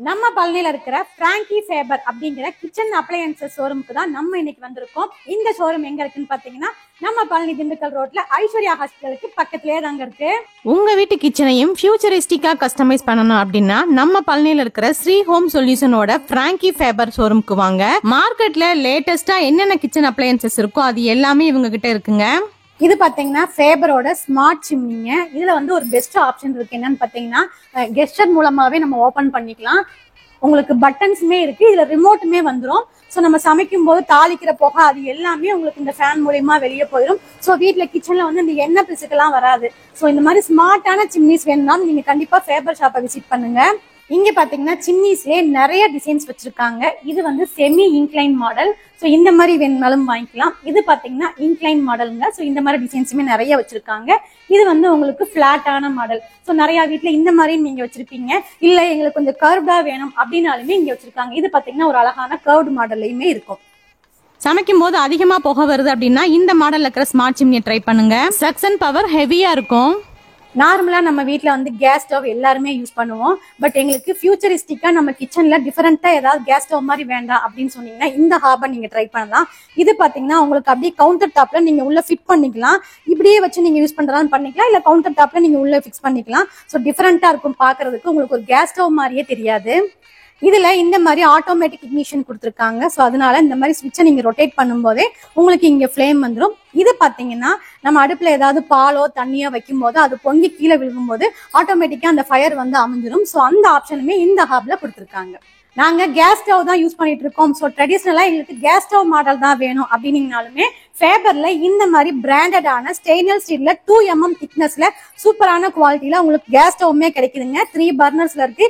நம்ம பழனியில இருக்கிற பிராங்கி ஃபேபர் அப்படிங்கிற கிச்சன் அப்ளையன்சஸ் ஷோரூமுக்கு தான் நம்ம இன்னைக்கு வந்திருக்கோம். இந்த ஷோரூம் எங்க இருக்குன்னு பாத்தீங்கன்னா நம்ம பழனி திண்டுக்கல் ரோட்ல ஐஸ்வர்யா ஹாஸ்பிட்டலுக்கு பக்கத்திலேயே தாங்க இருக்கு. உங்க வீட்டு கிச்சனையும் ஃபியூச்சரிஸ்டிக்கா கஸ்டமைஸ் பண்ணணும் அப்படின்னா நம்ம பழனியில இருக்கிற ஸ்ரீ ஹோம் சொல்யூஷனோட பிராங்கி ஃபேபர் ஷோரூமுக்கு வாங்க. மார்க்கெட்ல லேட்டஸ்டா என்னென்ன கிச்சன் அப்ளையன்சஸ் இருக்கோ அது எல்லாமே இவங்க கிட்ட இருக்குங்க. இது பாத்தீங்கன்னா ஃபேபரோட ஸ்மார்ட் சிம்னிங்க. இதுல வந்து ஒரு பெஸ்ட் ஆப்ஷன் இருக்கு. என்னன்னு பாத்தீங்கன்னா கெஸ்டர் மூலமாவே நம்ம ஓபன் பண்ணிக்கலாம். உங்களுக்கு பட்டன்ஸுமே இருக்கு, இதுல ரிமோட்டுமே வந்துடும். ஸோ நம்ம சமைக்கும் போது தாளிக்கிற புகை அது எல்லாமே உங்களுக்கு இந்த ஃபேன் மூலியமா வெளியே போயிடும். ஸோ வீட்டுல கிச்சன்ல வந்து இந்த எண்ணெய் பிசுக்கெல்லாம் வராது. ஸோ இந்த மாதிரி ஸ்மார்ட்டான சிம்னிஸ் வேணும்னாலும் நீங்க கண்டிப்பா ஃபேபர் ஷாப்பை விசிட் பண்ணுங்க. இங்க பாத்தீங்கன்னா சிம்னிஸ்லயே நிறைய டிசைன்ஸ் வச்சிருக்காங்க. இது வந்து செமி இன்க்ளைன் மாடல். ஸோ இந்த மாதிரி வேணும்னாலும் வாங்கிக்கலாம். இது பாத்தீங்கன்னா இன்க்ளைன் மாடலுங்க. ஸோ இந்த மாதிரி டிசைன்ஸுமே நிறைய வச்சிருக்காங்க. இது வந்து உங்களுக்கு பிளாட்டான மாடல். ஸோ நிறைய வீட்டுல இந்த மாதிரி நீங்க வச்சிருப்பீங்க. இல்ல எங்களுக்கு கொஞ்சம் கர்வ்டா வேணும் அப்படின்னாலுமே இங்க வச்சிருக்காங்க. இது பாத்தீங்கன்னா ஒரு அழகான கர்வ்டு மாடல்லையுமே இருக்கும். சமைக்கும் போது அதிகமா புகை வருது அப்படின்னா இந்த மாடல்ல இருக்கிற ஸ்மார்ட் சிம்னியை ட்ரை பண்ணுங்க. சக்சன் பவர் ஹெவியா இருக்கும். நார்மலா நம்ம வீட்ல வந்து கேஸ் ஸ்டவ் எல்லாருமே யூஸ் பண்ணுவோம். பட் எங்களுக்கு ஃபியூச்சரிஸ்டிக்கா நம்ம கிச்சன்ல டிஃபரெண்டா ஏதாவது கேஸ் ஸ்டவ் மாதிரி வேண்டாம் அப்படின்னு சொன்னீங்கன்னா இந்த ஹாபை நீங்க ட்ரை பண்ணலாம். இது பாத்தீங்கன்னா உங்களுக்கு அப்படியே கவுண்டர் டாப்ல நீங்க உள்ள ஃபிட் பண்ணிக்கலாம். இப்படியே வச்சு நீங்க யூஸ் பண்றதான்னு பண்ணிக்கலாம், இல்ல கவுண்டர் டாப்ல நீங்க உள்ள ஃபிக்ஸ் பண்ணிக்கலாம். ஸோ டிஃபரெண்டா இருக்கும் பாக்குறதுக்கு, உங்களுக்கு ஒரு கேஸ் ஸ்டவ் மாதிரியே தெரியாது. இதுல இந்த மாதிரி ஆட்டோமேட்டிக் இக்னிஷன் கொடுத்துருக்காங்க. ஸோ அதனால இந்த மாதிரி ஸ்விட்சை நீங்க ரொட்டேட் பண்ணும் போதே உங்களுக்கு இங்க ஃபிளேம் வந்துடும். இது பாத்தீங்கன்னா நம்ம அடுப்புல ஏதாவது பாலோ தண்ணியோ வைக்கும் போது அது பொங்கி கீழே விழுகும் போது ஆட்டோமேட்டிக்கா அந்த ஃபயர் வந்து அமைஞ்சிடும். ஸோ அந்த ஆப்ஷனுமே இந்த ஹாப்ல கொடுத்துருக்காங்க. நாங்க கேஸ் ஸ்டவ் தான் யூஸ் பண்ணிட்டு இருக்கோம். ஸோ ட்ரெடிஷனலா எங்களுக்கு கேஸ் ஸ்டவ் மாடல் தான் வேணும் அப்படின்னீங்கனாலுமே ஃபேபர்ல இந்த மாதிரி பிராண்டடான ஸ்டெயின்லெஸ் ஸ்டீல்ல 2 mm திக்னஸ்ல சூப்பரான குவாலிட்டியில உங்களுக்கு கேஸ் ஸ்டவ்மே கிடைக்குதுங்க. 3 பர்னர்ஸ்ல இருக்கு.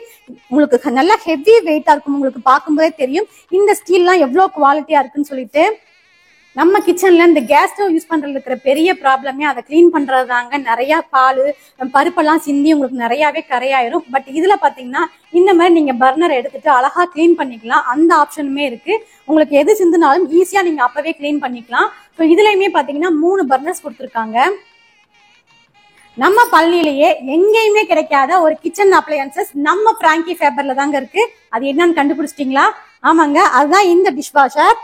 உங்களுக்கு நல்லா ஹெவி வெயிட்டா இருக்கும். உங்களுக்கு பார்க்கும்போதே தெரியும் இந்த ஸ்டீல்லாம் எவ்வளவு குவாலிட்டியா இருக்குன்னு சொல்லிட்டு. நம்ம கிச்சன்ல இந்த கேஸ் ஸ்டவ் யூஸ் பண்றதுல இருக்கிற பெரிய ப்ராப்ளமே அதை கிளீன் பண்றதுதாங்க. நிறைய பால் பருப்பெல்லாம் சிந்தி உங்களுக்கு நிறையவே கரையாயிரும். பட் இதுல பாத்தீங்கன்னா இந்த மாதிரி நீங்க பர்னர் எடுத்துட்டு அழகா கிளீன் பண்ணிக்கலாம். அந்த ஆப்ஷனுமே இருக்கு. உங்களுக்கு எது சிந்தினாலும் ஈஸியா நீங்க அப்பவே கிளீன் பண்ணிக்கலாம். ஸோ இதுலயுமே பாத்தீங்கன்னா 3 பர்னர்ஸ் கொடுத்துருக்காங்க. நம்ம பழனியிலேயே எங்கேயுமே கிடைக்காத ஒரு கிச்சன் அப்ளையன்சஸ் நம்ம பிராங்கி ஃபேபர்ல தாங்க இருக்கு. அது என்னன்னு கண்டுபிடிச்சிட்டீங்களா? ஆமாங்க, அதுதான் இந்த டிஷ் வாஷர்.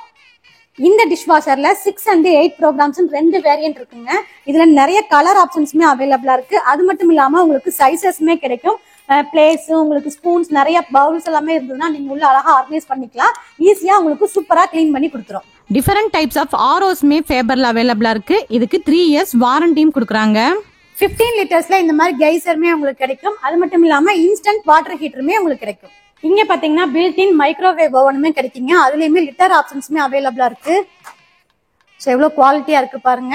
இந்த டிஷ் வாஷர்ல 6 and 8 ப்ரோக்ராம்ஸ் 2 வேரியன்ட் இருக்குங்க. இதுல நிறைய கலர் ஆப்ஷன்ஸுமே அவைலபிளா இருக்கு. அது மட்டும் இல்லாம உங்களுக்கு சைசஸ்மே கிடைக்கும். பிளேட்ஸ், உங்களுக்கு ஸ்பூன்ஸ், நிறைய பவுல்ஸ் எல்லாமே இருந்ததுன்னா நீங்க உள்ள அழகா ஆர்கனைஸ் பண்ணிக்கலாம். ஈஸியா உங்களுக்கு சூப்பரா கிளீன் பண்ணி கொடுத்துரும். டிஃபரெண்ட் டைப்ஸ் ஆஃப் ஆர்ஓஸ்மே ஃபேபர்ல அவைலபிளா இருக்கு. இதுக்கு 3 years வாரண்டியும் கொடுக்குறாங்க. 15 லிட்டர்ஸ்ல இந்த மாதிரி கெய்சருமே உங்களுக்கு கிடைக்கும். அது மட்டும் இல்லாம இன்ஸ்டன்ட் வாட்டர் ஹீட்டருமே உங்களுக்கு கிடைக்கும். இங்க பாத்தீங்கன்னா பில்ட்-இன் மைக்ரோவேவ் ஓவனுமே கிடைக்குங்க. அதுலயுமே லிட்டர் ஆப்ஷன்ஸுமே அவைலபிளா இருக்கு. ஸோ எவ்வளவு குவாலிட்டியா இருக்கு பாருங்க.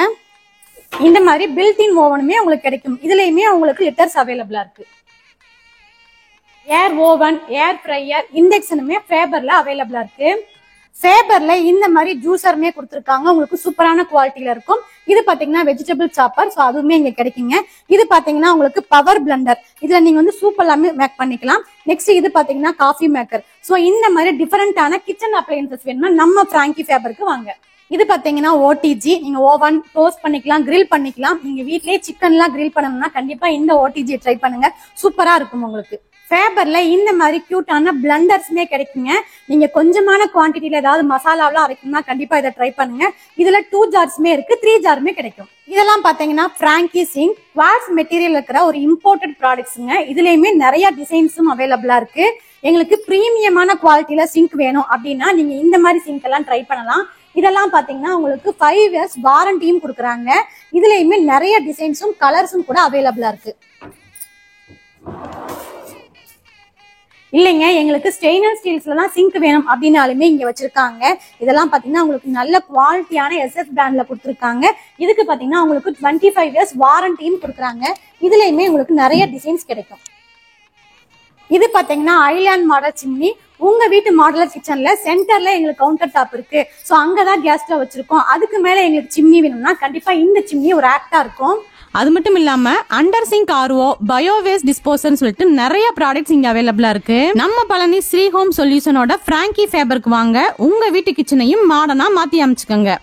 இந்த மாதிரி பில்ட்-இன் ஓவனுமே உங்களுக்கு கிடைக்கும். இதுலயுமே உங்களுக்கு லிட்டர்ஸ் அவைலபிளா இருக்கு. ஏர் ஓவன், ஏர் ஃப்ரையர், இண்டக்ஷனுமே ஃபேபர்ல அவைலபிளா இருக்கு. ஃபேபர்ல இந்த மாதிரி ஜூசருமே கொடுத்துருக்காங்க. உங்களுக்கு சூப்பரான குவாலிட்டியில இருக்கும். இது பாத்தீங்கன்னா வெஜிடபிள் சாப்பர். ஸோ அதுவுமே இங்க கிடைக்குங்க. இது பாத்தீங்கன்னா உங்களுக்கு பவர் பிளண்டர். இதுல நீங்க வந்து சூப் எல்லாமே மேக் பண்ணிக்கலாம். நெக்ஸ்ட் இது பாத்தீங்கன்னா காஃபி மேக்கர். ஸோ இந்த மாதிரி டிஃபரெண்டான கிச்சன் அப்ளையன்சஸ் வேணும்னா நம்ம பிராங்கி ஃபேபருக்கு வாங்க. இது பாத்தீங்கன்னா ஓடிஜி. நீங்க ஓவன் டோஸ்ட் பண்ணிக்கலாம், கிரில் பண்ணிக்கலாம். நீங்க வீட்லயே சிக்கன் எல்லாம் கிரில் பண்ணணும்னா கண்டிப்பா இந்த ஓடிஜி ட்ரை பண்ணுங்க. சூப்பரா இருக்கும் உங்களுக்கு. ஃபேபர்ல இந்த மாதிரி கியூட்டான பிளண்டர்ஸ்மே கிடைக்குங்க. நீங்க கொஞ்சமான குவான்டிட்டியில ஏதாவது மசாலாவெல்லாம் அரைக்கணும்னா கண்டிப்பா இதை ட்ரை பண்ணுங்க. இதுல 2 ஜார்ஸ்மே இருக்கு, 3 ஜாருமே கிடைக்கும். இதெல்லாம் பாத்தீங்கன்னா பிராங்கி சிங்க் குவார்ட்ஸ் மெட்டீரியல் இருக்கிற ஒரு இம்போர்ட்டட் ப்ராடக்ட்ஸுங்க. இதுலயுமே நிறைய டிசைன்ஸும் அவைலபிளா இருக்கு. எங்களுக்கு பிரீமியமான குவாலிட்டியில சிங்க் வேணும் அப்படின்னா நீங்க இந்த மாதிரி சிங்க் எல்லாம் ட்ரை பண்ணலாம். இதெல்லாம் பாத்தீங்கன்னா உங்களுக்கு 5 years வாரண்டியும் கொடுக்குறாங்க. இதுலயுமே நிறைய டிசைன்ஸும் கலர்ஸும் கூட அவைலபிளா இருக்கு. இல்லைங்க எங்களுக்கு ஸ்டெயின்லெஸ் ஸ்டீல்ஸ்ல தான் சிங்க் வேணும் அப்படின்னாலுமே இங்க வச்சிருக்காங்க. இதெல்லாம் பாத்தீங்கன்னா உங்களுக்கு நல்ல குவாலிட்டியான SS பிராண்ட்ல கொடுத்துருக்காங்க. இதுக்கு பாத்தீங்கன்னா உங்களுக்கு 25 years வாரண்டியும் கொடுக்குறாங்க. இதுலயுமே உங்களுக்கு நிறைய டிசைன்ஸ் கிடைக்கும். இது பாத்தீங்கன்னா ஐலாண்ட் மாடல் சிம்னி. உங்க வீட்டு மாடலர் கிச்சன்ல சென்டர்ல எங்களுக்கு கவுண்டர் டாப் இருக்கு. ஸோ அங்கதான் கேஸ் ஸ்டவ் வச்சிருக்கோம். அதுக்கு மேல எங்களுக்கு சிம்னி வேணும்னா கண்டிப்பா இந்த சிம்னி ஒரு ஆக்டா இருக்கும். அது மட்டும் இல்லாம அண்டர் சிங்க் ஆர்ஓ, பயோவேஸ்ட் டிஸ்போசல் சொல்லிட்டு நிறைய ப்ராடக்ட்ஸ் இங்க அவைலபிளா இருக்கு. நம்ம பழனி ஸ்ரீ ஹோம் சொல்யூஷனோட பிராங்கி ஃபேபருக்கு வாங்க. உங்க வீட்டு கிச்சனையும் மாடர்னா மாத்தி அமைச்சுக்கோங்க.